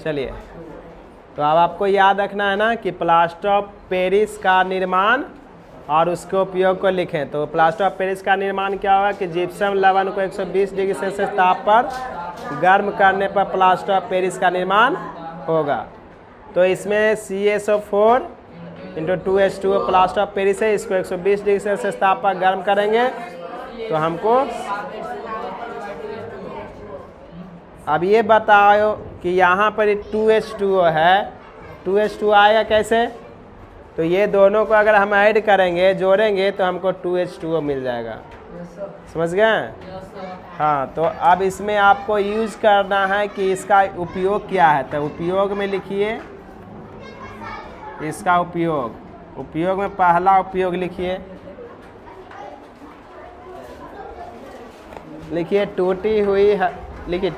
चलिए, तो अब आपको याद रखना है ना कि प्लास्टर ऑफ पेरिस का निर्माण और उसके उपयोग को लिखें। तो प्लास्टर ऑफ पेरिस का निर्माण क्या होगा कि जिप्सम लवण को 120 डिग्री सेल्सियस ताप पर गर्म करने पर प्लास्टर ऑफ पेरिस का निर्माण होगा। तो इसमें CaSO4 into 2H2O plaster of Paris है, इसको 120 डिग्री सेल्सियस ताप पर गर्म करेंगे तो हमको अब ये बताओ कि यहाँ पर 2H2O है, 2H2O आएगा कैसे? तो ये दोनों को अगर हम ऐड करेंगे, जोड़ेंगे तो हमको 2H2O मिल जाएगा। समझ गए? हाँ, तो अब इसमें आपको यूज करना है कि इसका उपयोग क्या है। तो उपयोग में लिखिए इसका उपयोग में पहला उपयोग लिखिए,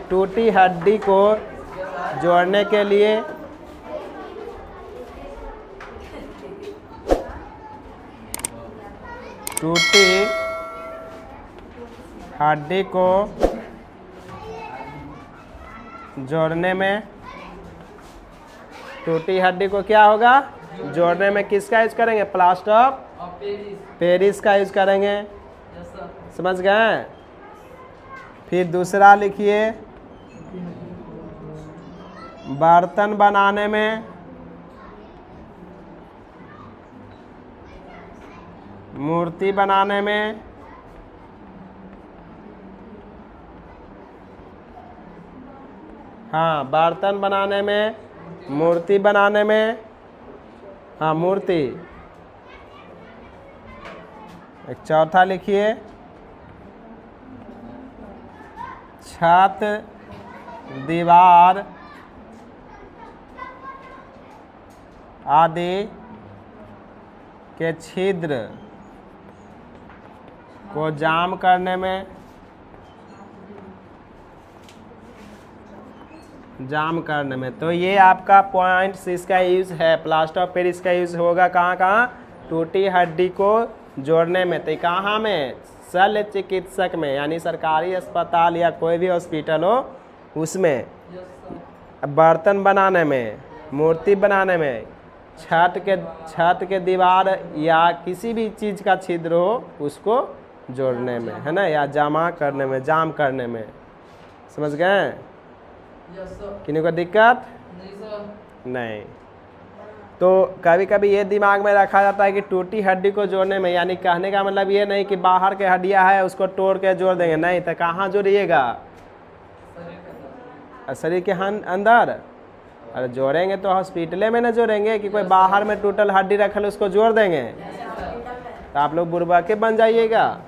टूटी हड्डी को जोड़ने के लिए टूटी हड्डी को जोड़ने में, टूटी हड्डी को क्या होगा जोड़ने में किसका यूज करेंगे? प्लास्टर ऑफ पेरिस का यूज करेंगे। समझ गए? फिर दूसरा लिखिए, बर्तन बनाने में मूर्ति बनाने में हाँ, बर्तन बनाने में, मूर्ति बनाने में, हाँ मूर्ति। एक चौथा लिखिए, छत, दीवार आदि के छिद्र को जाम करने में, तो ये आपका पॉइंट्स इसका यूज़ है। प्लास्टर ऑफ पेरिस का यूज़ होगा कहाँ? टूटी हड्डी को जोड़ने में। तो कहाँ में? शल्य चिकित्सक में, यानी सरकारी अस्पताल या कोई भी हॉस्पिटल हो उसमें, बर्तन बनाने में, मूर्ति बनाने में, छत के दीवार या किसी भी चीज़ का छिद्र हो उसको जोड़ने में, है ना, या जाम करने में। समझ गए? किन्हीं को दिक्कत नहीं? तो कभी कभी ये दिमाग में रखा जाता है कि टूटी हड्डी को जोड़ने में, यानी कहने का मतलब ये नहीं कि बाहर के हड्डियां है उसको तोड़ के जोड़ देंगे, नहीं। तो कहाँ जोड़िएगा? शरीर के अंदर। अरे जोड़ेंगे तो हॉस्पिटल में ना जोड़ेंगे कि कोई बाहर में टूटल हड्डी रखल उसको जोड़ देंगे। तो आप लोग बुरबा के बन जाइएगा।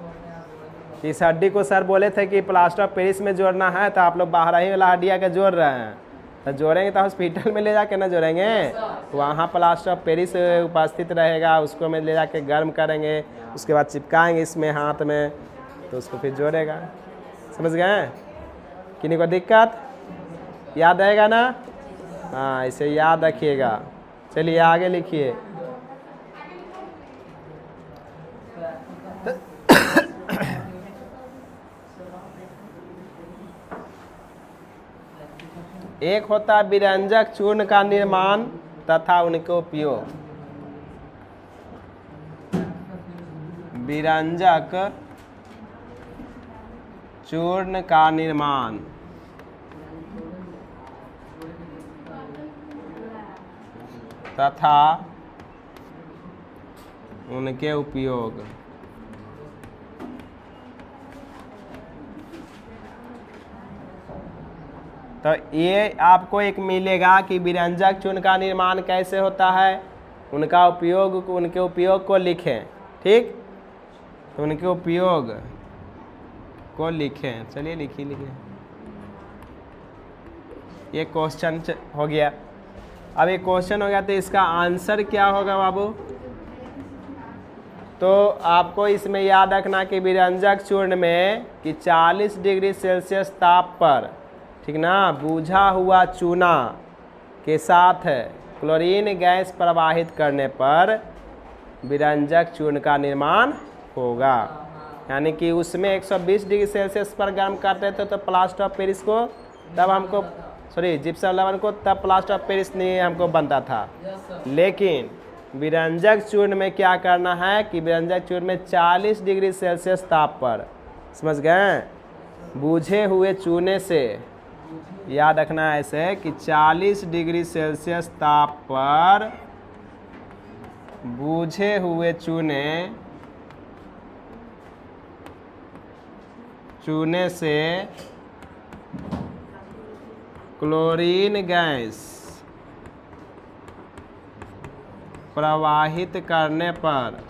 इस हड्डी को सर बोले थे कि प्लास्टर ऑफ पेरिस में जोड़ना है, तो आप लोग बाहर ही वाला हड्डिया के जोड़ रहे हैं। तो जोड़ेंगे तो हॉस्पिटल में ले जाके ना जोड़ेंगे, वहाँ प्लास्टर ऑफ पेरिस उपस्थित रहेगा, उसको में ले जाके गर्म करेंगे, उसके बाद चिपकाएंगे इसमें हाथ में, तो उसको फिर जोड़ेगा। समझ गए? किन्हीं को दिक्कत? याद रहेगा ना? हाँ, इसे याद रखिएगा। चलिए आगे लिखिए। एक होता है विरंजक चूर्ण का निर्माण तथा उनके उपयोग। विरंजक चूर्ण का निर्माण तथा उनके उपयोग। तो ये आपको एक मिलेगा कि विरंजक चूर्ण का निर्माण कैसे होता है, उनका उपयोग, उनके उपयोग को लिखें। ठीक, तो उनके उपयोग को लिखें। चलिए लिखिए। ये क्वेश्चन हो गया। अब ये क्वेश्चन हो गया तो इसका आंसर क्या होगा बाबू? तो आपको इसमें याद रखना कि विरंजक चूर्ण में कि 40 डिग्री सेल्सियस ताप पर, ठीक ना, बुझा हुआ चूना के साथ क्लोरीन गैस प्रवाहित करने पर विरंजक चूर्ण का निर्माण होगा। यानी कि उसमें 120 डिग्री सेल्सियस पर गर्म करते थे तो प्लास्टर ऑफ पेरिस को, तब हमको सॉरी जिप्सम लवण को, तब प्लास्टर ऑफ पेरिस नहीं हमको बनता था। लेकिन विरंजक चूर्ण में क्या करना है कि विरंजक चूर्ण में 40 डिग्री सेल्सियस ताप पर, समझ गए, बूझे हुए चूने से, याद रखना है ऐसे कि 40 डिग्री सेल्सियस ताप पर बूझे हुए चूने से क्लोरीन गैस प्रवाहित करने पर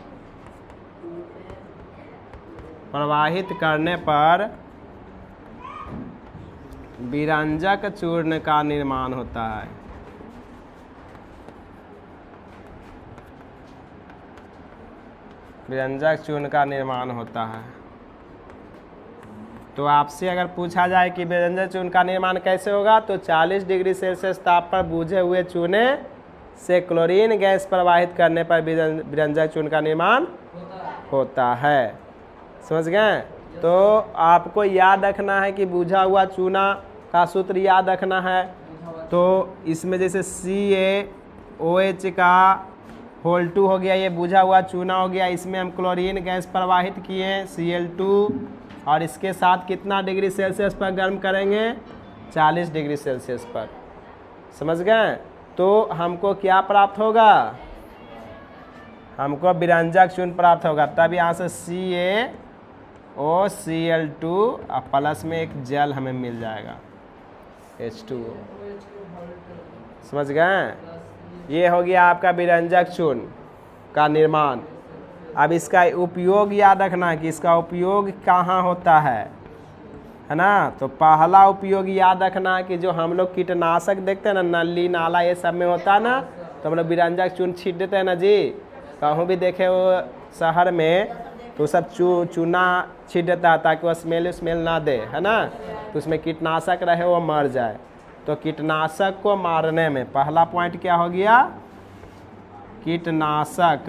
विरंजक चूर्ण का निर्माण होता है। विरंजक चूर्ण का निर्माण होता है। तो आपसे अगर पूछा जाए कि विरंजक चूर्ण का निर्माण कैसे होगा, तो 40 डिग्री सेल्सियस ताप पर बूझे हुए चूने से क्लोरीन गैस प्रवाहित करने पर विरंजक चूर्ण का निर्माण होता है। समझ गए? तो आपको याद रखना है कि बूझा हुआ चूना का सूत्र याद रखना है। तो इसमें जैसे CaOH का होल 2 हो गया, ये बूझा हुआ चूना हो गया, इसमें हम क्लोरीन गैस प्रवाहित किए Cl2, और इसके साथ कितना डिग्री सेल्सियस पर गर्म करेंगे, 40 डिग्री सेल्सियस पर। समझ गए? तो हमको क्या प्राप्त होगा, हमको विरंजक चूर्ण प्राप्त होगा। तब यहाँ से CaOCl2 और प्लस में एक जल हमें मिल जाएगा H2O। समझ गए? ये हो गया आपका विरंजक चूर्ण का निर्माण। अब इसका उपयोग याद रखना कि इसका उपयोग कहाँ होता है ना। तो पहला उपयोग याद रखना कि जो हम लोग कीटनाशक देखते हैं ना, नली नाला ये सब में होता है ना, तो हम लोग विरंजक चूर्ण छीट देते हैं ना जी। कहूँ भी देखे वो शहर में तो सब चूना छीट देता है ताकि वो स्मेल ना दे, है ना। तो उसमें कीटनाशक रहे वो मर जाए। तो कीटनाशक को मारने में पहला पॉइंट क्या हो गया, कीटनाशक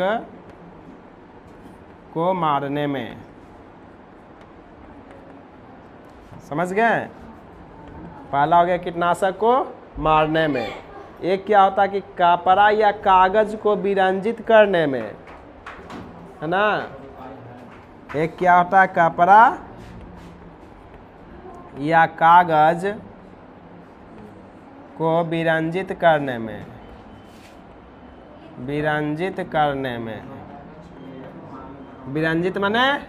को मारने में। समझ गए? पहला हो गया कीटनाशक को मारने में। एक क्या होता है कि कपड़ा या कागज को विरंजित करने में, है ना। एक क्या होता है, कपड़ा या कागज को विरंजित करने में, विरंजित करने में, विरंजित माने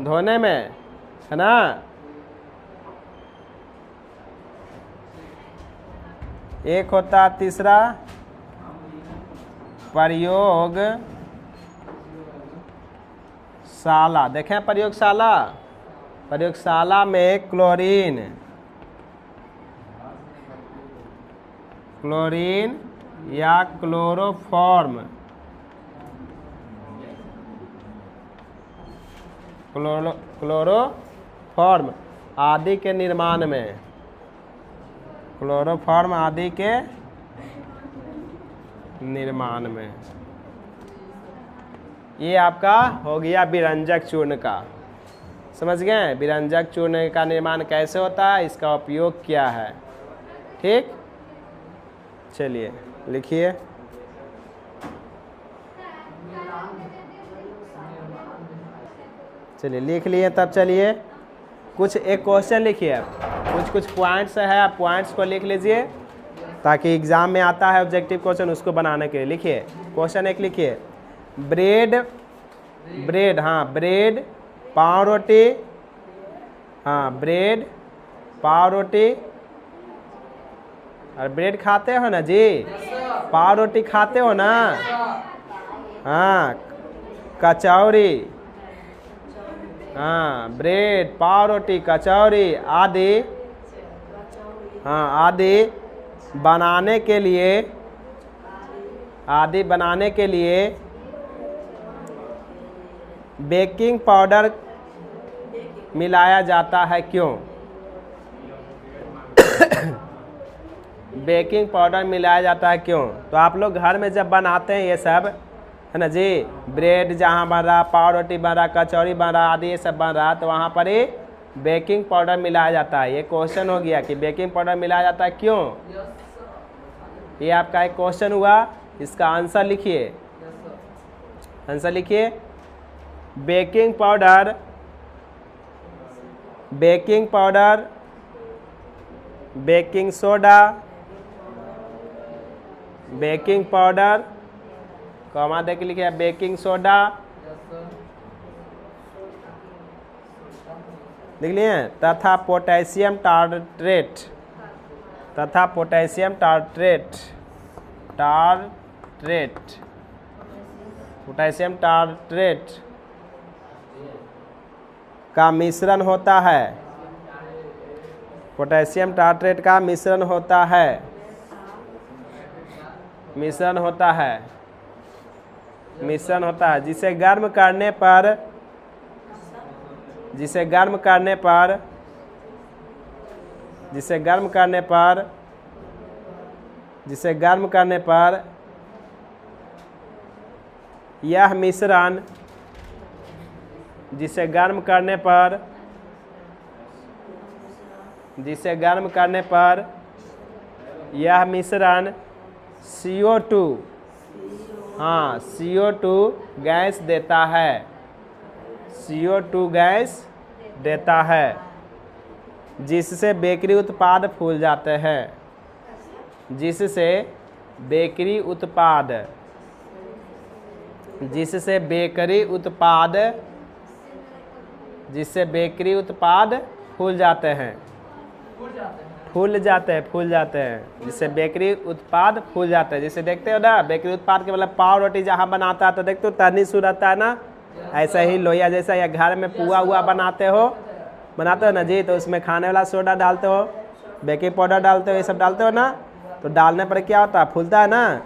धोने में, है ना। एक होता तीसरा प्रयोगशाला। देखें प्रयोगशाला, प्रयोगशाला में क्लोरीन या क्लोरोफॉर्म आदि के निर्माण में, क्लोरोफॉर्म आदि के निर्माण में। ये आपका हो गया विरंजक चूर्ण का। समझ गए? विरंजक चूर्ण का निर्माण कैसे होता है, इसका उपयोग क्या है। ठीक, चलिए लिखिए। चलिए लिख लिए, तब चलिए कुछ एक क्वेश्चन लिखिए। आप कुछ पॉइंट्स है, आप पॉइंट्स को लिख लीजिए ताकि एग्जाम में आता है ऑब्जेक्टिव क्वेश्चन, उसको बनाने के लिए लिखिए। क्वेश्चन एक लिखिए, ब्रेड, हाँ ब्रेड, पाव रोटी, हाँ ब्रेड पाव रोटी, और ब्रेड खाते हो ना जी, पाव रोटी खाते हो ना, हाँ कचौरी, हाँ ब्रेड पाव रोटी कचौरी आदि, हाँ आदि बनाने के लिए बेकिंग पाउडर मिलाया जाता है, क्यों। बेकिंग पाउडर मिलाया जाता है क्यों। तो आप लोग घर में जब बनाते हैं ये सब, है ना जी, ब्रेड जहाँ बन रहा, पाव रोटी बन रहा, कचौरी बन रहा आदि ये सब बन रहा, तो वहाँ पर ही बेकिंग पाउडर मिलाया जाता है। ये क्वेश्चन हो गया कि बेकिंग पाउडर मिलाया जाता है क्यों। ये आपका एक क्वेश्चन हुआ, इसका आंसर लिखिए। आंसर लिखिए। Baking powder, baking powder, baking soda, baking powder, comma दे के लिखिए बेकिंग सोडा, लिख लिए, तथा पोटेशियम टार्ट्रेट, तथा पोटेशियम टार्ट्रेट, पोटेशियम टार्ट्रेट का मिश्रण होता है। पोटेशियम टार्ट्रेट का मिश्रण होता है, मिश्रण होता है, मिश्रण होता है, जिसे गर्म करने पर, जिसे गर्म करने पर, जिसे गर्म करने पर, जिसे गर्म करने पर यह मिश्रण, जिसे गर्म करने पर, जिसे गर्म करने पर यह मिश्रण CO2, हाँ CO2 गैस देता है, CO2 गैस देता है, जिससे बेकरी उत्पाद फूल जाते हैं, जिससे बेकरी उत्पाद, जिससे बेकरी उत्पाद, जिससे बेकरी उत्पाद फूल जाते हैं, फूल जाते हैं, फूल जाते हैं, जिससे बेकरी उत्पाद फूल जाते हैं। जिसे देखते हो ना बेकरी उत्पाद के मतलब पाव रोटी जहाँ बनाता है तो देखते हो तनी सी रहता है ना, ऐसा ही लोहिया जैसा, या घर में पुआ हुआ बनाते हो ना जी, तो उसमें खाने वाला सोडा डालते हो, बेकिंग पाउडर डालते हो, ये सब डालते हो ना, तो डालने पर क्या होता है, फूलता है ना।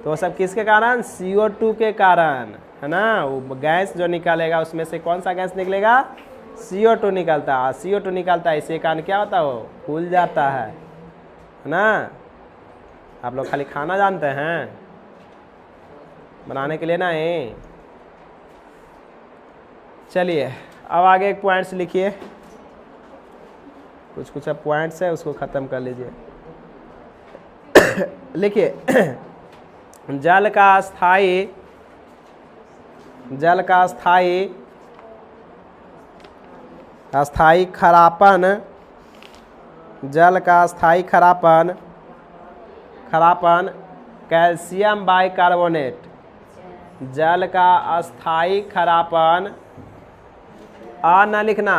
तो वो सब किसके कारण, CO2 के कारण, है ना। वो गैस जो निकालेगा उसमें से कौन सा गैस निकलेगा, CO2 निकलता है, CO2 निकलता है, इसी कारण क्या होता है, वो फूल जाता है ना। आप लोग खाली खाना जानते हैं बनाने के लिए ना ही। चलिए अब आगे एक पॉइंट्स लिखिए, कुछ कुछ अब पॉइंट्स है उसको ख़त्म कर लीजिए। लिखिए, जल का स्थायी, जल का स्थायी, अस्थायी खरापन, जल का स्थायी खरापन, खरापन कैल्शियम बाइकार्बोनेट, जल का अस्थायी खरापन, आ ना लिखना,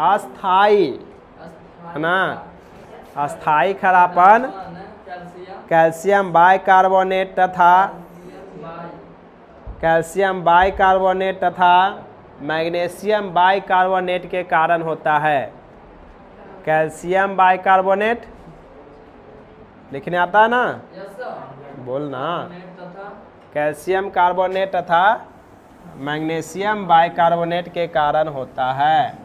अस्थायी है ना, अस्थायी खरापन कैल्शियम बाइकार्बोनेट तथा, कैल्शियम बाइकार्बोनेट तथा मैग्नीशियम बाइकार्बोनेट के कारण होता है। कैल्शियम बाइकार्बोनेट लिखने आता है ना, बोलना, कैल्शियम कार्बोनेट तथा मैग्नीशियम बाइकार्बोनेट के कारण होता है,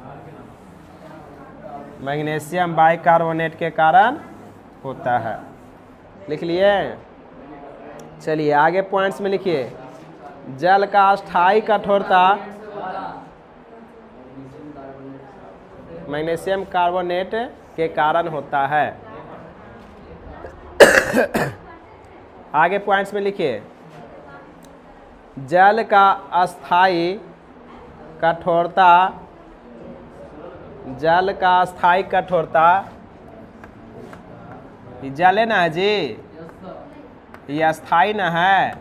मैग्नीशियम बाइकार्बोनेट के कारण होता है। लिख लिए। चलिए आगे पॉइंट्स में लिखिए, जल का अस्थायी कठोरता मैग्नीशियम कार्बोनेट के कारण होता है। आगे पॉइंट्स में लिखिए, जल का अस्थायी कठोरता, जल का अस्थायी कठोरता, ये जल है ना जी, ये अस्थायी ना है,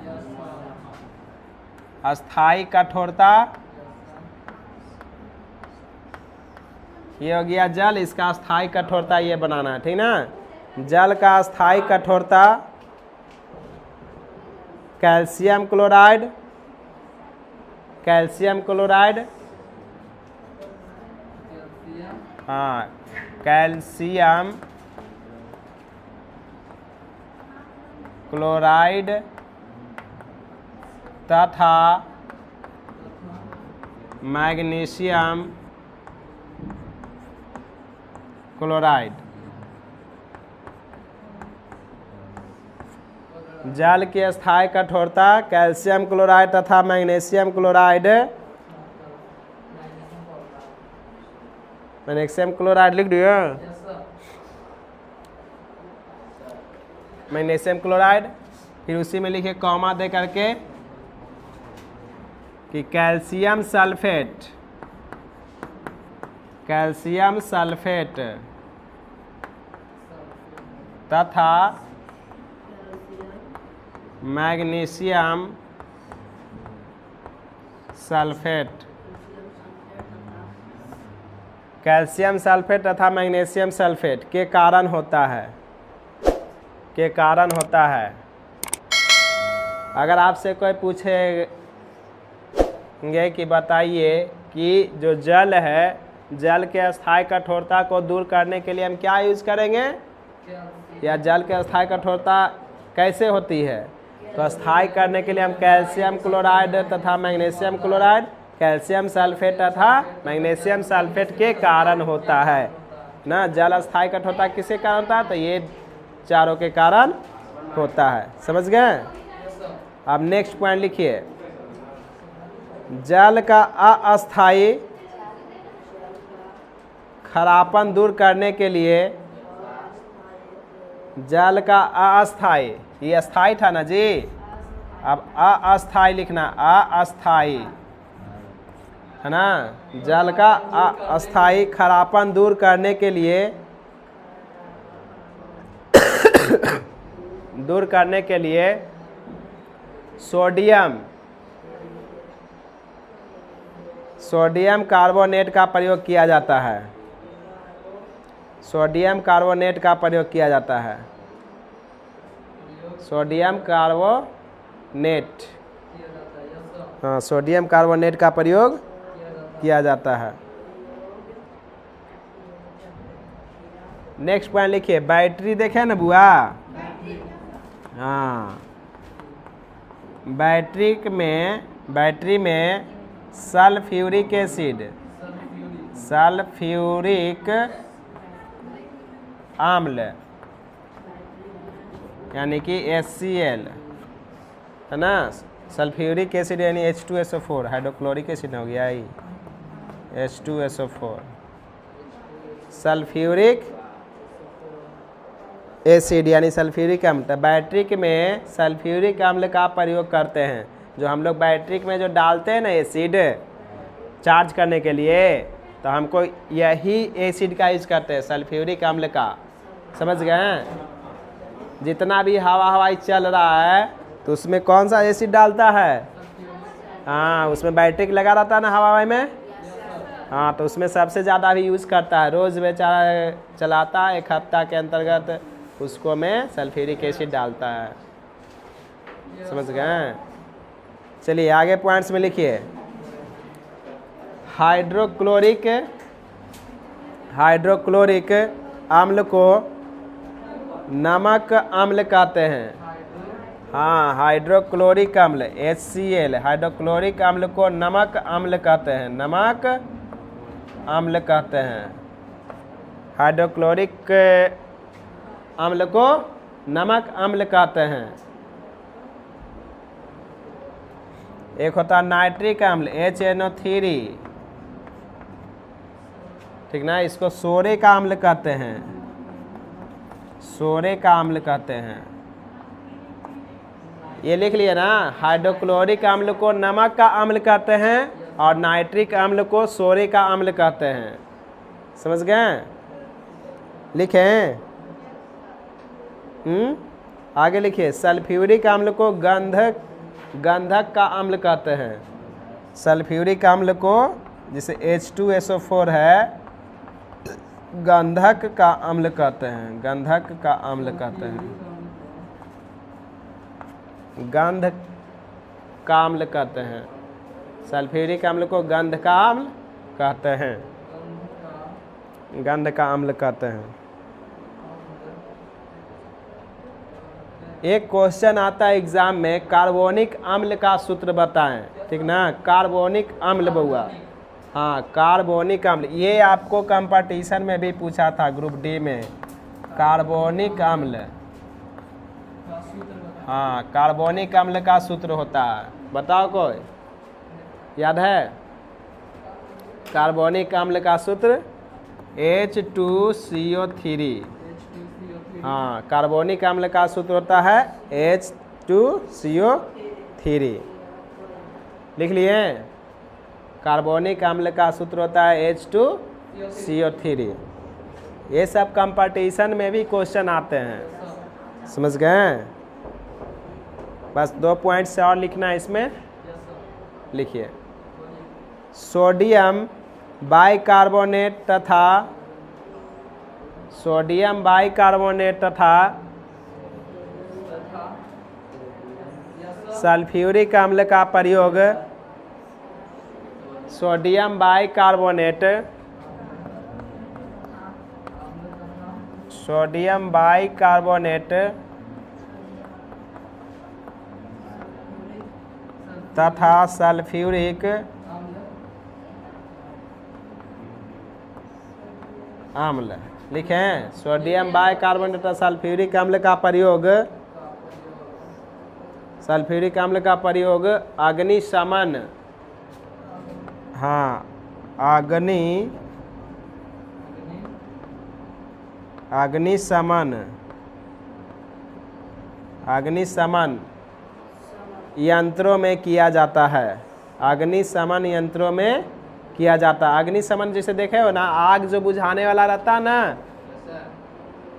अस्थायी कठोरता, ये हो गया जल, इसका अस्थायी कठोरता ये बनाना है, ठीक ना। जल का अस्थायी कठोरता कैल्शियम क्लोराइड, कैल्शियम क्लोराइड, हाँ कैल्शियम क्लोराइड तथा मैग्नीशियम क्लोराइड, जल की अस्थायी कठोरता कैल्शियम क्लोराइड तथा मैग्नीशियम क्लोराइड, मैग्नीशियम क्लोराइड लिख दिया। मैग्नीशियम क्लोराइड, फिर उसी में लिखे कॉमा दे करके कि कैल्शियम सल्फेट, कैल्शियम सल्फेट तथा मैग्नीशियम सल्फेट, कैल्शियम सल्फेट तथा मैग्नीशियम सल्फेट के कारण होता है, के कारण होता है। अगर आपसे कोई पूछेंगे कि बताइए कि जो जल है, जल के अस्थायी कठोरता को दूर करने के लिए हम क्या यूज़ करेंगे, या जल के अस्थायी कठोरता कैसे होती है, तो अस्थायी करने के लिए हम कैल्शियम क्लोराइड तथा मैग्नीशियम क्लोराइड, कैल्शियम सल्फेट तथा मैग्नीशियम सल्फेट के कारण होता है ना। जल अस्थायी कठोरता किसके कारण होता है, तो ये चारों के कारण होता है। समझ गए। अब नेक्स्ट पॉइंट लिखिए, जल का अस्थायी खरापन दूर करने के लिए, जल का अस्थायी, ये अस्थायी था ना जी, अब अस्थायी लिखना, अस्थायी है ना। जल का अस्थायी खरापन दूर करने के लिए दूर करने के लिए सोडियम कार्बोनेट का प्रयोग किया जाता है, सोडियम कार्बोनेट का प्रयोग किया जाता है, सोडियम कार्बोनेट, हाँ सोडियम कार्बोनेट का प्रयोग किया जाता है। नेक्स्ट पॉइंट लिखिए, बैटरी देखे ना बुआ, हाँ बैटरी में सल्फ्यूरिक एसिड, सल्फ्यूरिक आम्ल यानी कि HCl है ना। सल्फ्यूरिक एसिड यानी H2SO4, हाइड्रोक्लोरिक एसिड हो गया ही H2SO4, सल्फ्यूरिक एसिड यानी सल्फ्यूरिक अम्ल। तो बैटरी में सल्फ्यूरिक अम्ल का प्रयोग करते हैं, जो हम लोग बैटरी में जो डालते हैं ना एसिड चार्ज करने के लिए, तो हमको यही एसिड का यूज करते हैं, सल्फ्यूरिक अम्ल का। समझ गए। जितना भी हवाई चल रहा है तो उसमें कौन सा एसिड डालता है, हाँ उसमें बैटरी लगा रहता है ना हवा में, हाँ तो उसमें सबसे ज़्यादा भी यूज़ करता है, रोज़ बेचारा चलाता है, 1 हफ्ता के अंतर्गत उसको में सल्फ्यूरिक एसिड डालता है। समझ गए। चलिए आगे पॉइंट्स में लिखिए, हाइड्रोक्लोरिक अम्ल को नमक अम्ल कहते हैं। हाँ हाइड्रोक्लोरिक अम्ल HCl, हाइड्रोक्लोरिक अम्ल को नमक अम्ल कहते हैं, नमक अम्ल कहते हैं। हाइड्रोक्लोरिक अम्ल को नमक अम्ल कहते हैं। एक होता है नाइट्रिक अम्ल HNO3, ठीक ना, इसको सोरे का अम्ल कहते हैं, सोरे का अम्ल कहते हैं। ये लिख लिया ना, हाइड्रोक्लोरिक अम्ल को नमक का अम्ल कहते हैं और नाइट्रिक अम्ल को सोरे का अम्ल कहते हैं। समझ गए। लिखें। आगे लिखिए, सल्फ्यूरिक अम्ल को गंधक का अम्ल कहते हैं। सल्फ्यूरिक अम्ल को, जिसे H2SO4 है, गंधक का अम्ल कहते हैं, गंधक का अम्ल कहते हैं, गंध का अम्ल कहते हैं। सल्फ्यूरिक अम्ल को गंध का अम्ल कहते हैं, गंध का अम्ल कहते हैं। एक क्वेश्चन आता है एग्जाम में, कार्बोनिक अम्ल का सूत्र बताएं, ठीक ना, कार्बोनिक अम्ल बउआ, हाँ कार्बोनिक अम्ल, ये आपको कंपटीशन में भी पूछा था ग्रुप डी में, कार्बोनिक अम्ल, हाँ कार्बोनिक अम्ल का सूत्र होता है, बताओ कोई याद है कार्बोनिक अम्ल का सूत्र? H2CO3। हाँ, कार्बोनिक अम्ल का सूत्र होता है H2CO3। लिख लिए? कार्बोनिक अम्ल का सूत्र होता है H2CO3। ये सब कंपटीशन में भी क्वेश्चन आते हैं, समझ गए? बस 2 पॉइंट से और लिखना है इसमें। लिखिए, सोडियम बाइकार्बोनेट तथा सल्फ्यूरिक अम्ल का प्रयोग सोडियम बाइकार्बोनेट तथा सल्फ्यूरिक अम्ल। लिखें, सोडियम बाइकार्बोनेट तथा सल्फ्यूरिक अम्ल का प्रयोग अग्निशमन, हाँ, अग्निशमन यंत्रों में किया जाता है। अग्निशमन यंत्रों में किया जाता है। अग्निशमन जैसे देखे हो ना, आग जो बुझाने वाला रहता है ना,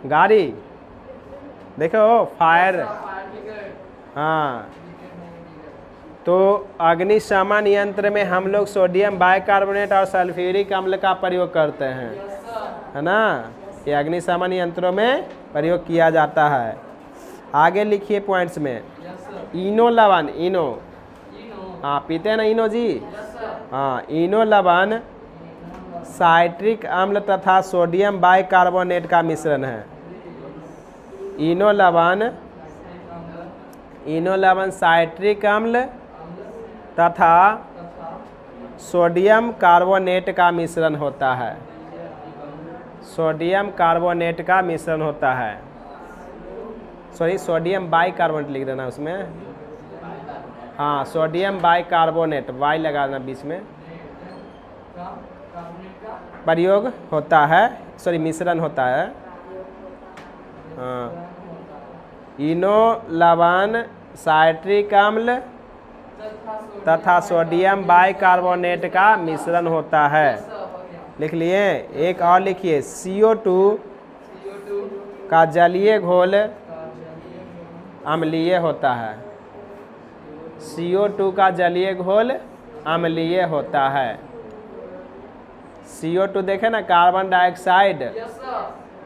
गाड़ी देखो, फायर, हाँ, तो अग्निशमन यंत्र में हम लोग सोडियम बाइकार्बोनेट और सल्फ्यूरिक अम्ल का प्रयोग करते हैं, है ना। ये अग्निशमन यंत्रों में प्रयोग किया जाता है। आगे लिखिए पॉइंट्स में, इनो लवण, इनो, हाँ, पीते हैं ना इनो जी, हाँ, इनो लवण साइट्रिक अम्ल तथा सोडियम बाइकार्बोनेट का मिश्रण है। इनो लवण साइट्रिक अम्ल तथा सोडियम कार्बोनेट का मिश्रण होता है। सोडियम कार्बोनेट का मिश्रण होता है, सॉरी, सोडियम बाइकार्बोनेट लिख देना उसमें, हाँ, सोडियम बाइकार्बोनेट, वाई लगा देना बीच में, प्रयोग होता है, सॉरी, मिश्रण होता है। हाँ, इनो लवण साइट्रिक अम्ल तथा सोडियम बाइकार्बोनेट का मिश्रण होता है। लिख लिए? एक और लिखिए, CO2 का जलीय घोल अम्लीय होता है। CO2 का जलीय घोल अम्लीय होता है। CO2 देखे ना, कार्बन डाइऑक्साइड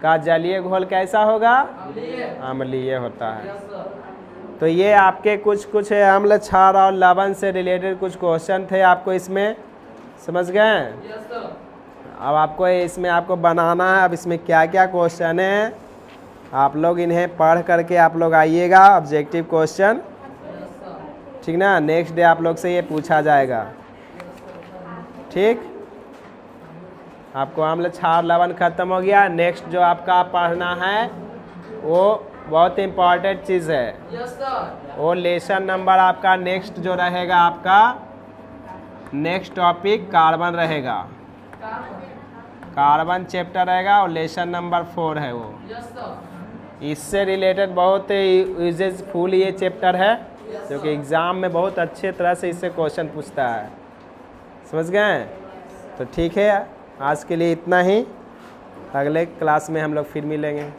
का जलीय घोल कैसा होगा? अम्लीय होता है। तो ये आपके कुछ अम्ल, क्षार और लवण से रिलेटेड कुछ क्वेश्चन थे आपको इसमें, समझ गए? अब आपको इसमें आपको बनाना है। अब इसमें क्या क्या क्वेश्चन है, आप लोग इन्हें पढ़ करके आप लोग आइएगा, ऑब्जेक्टिव क्वेश्चन, ठीक ना। नेक्स्ट डे आप लोग से ये पूछा जाएगा, ठीक। आपको अम्ल, क्षार, लवण खत्म हो गया। नेक्स्ट जो आपका पढ़ना है वो बहुत इम्पॉर्टेंट चीज़ है, वो लेसन नंबर आपका नेक्स्ट जो रहेगा, आपका नेक्स्ट टॉपिक कार्बन रहेगा, कार्बन चैप्टर रहेगा और लेसन नंबर 4 है वो। इससे रिलेटेड बहुत यूजेसफुल ये चैप्टर है, जो कि एग्ज़ाम में बहुत अच्छे तरह से इससे क्वेश्चन पूछता है, समझ गए? तो ठीक है, आज के लिए इतना ही। अगले क्लास में हम लोग फिर मिलेंगे।